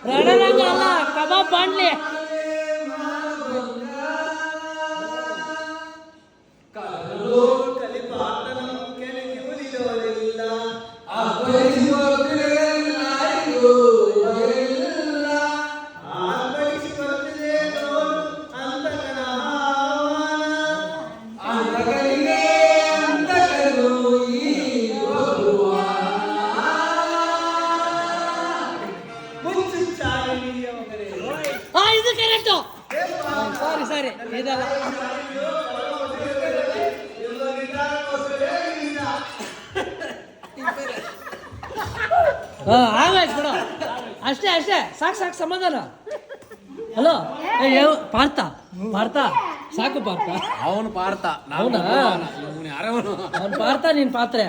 ರಣರಂಗ ಅಲ್ಲ ಕಬಾಬ್ ಬಾಂಡ್ಲಿ. ಇದು ಕರೆಕ್ಟು. ಸಾರಿ ಸಾರಿ ಇದಲ್ಲ. ಆಗಾಯ್ತು ಬಿಡು, ಅಷ್ಟೇ ಅಷ್ಟೇ ಸಾಕು ಸಾಕು ಸಮಾಧಾನ. ಹಲೋ ಪಾರ್ಥ ಪಾರ್ಥ ಸಾಕು ಪಾರ್ಥ. ಅವನು ಪಾರ್ಥ, ಅವನ ಯಾರವನು ಅವ್ನು ಪಾರ್ಥ, ನೀನ್ ಪಾತ್ರೆ.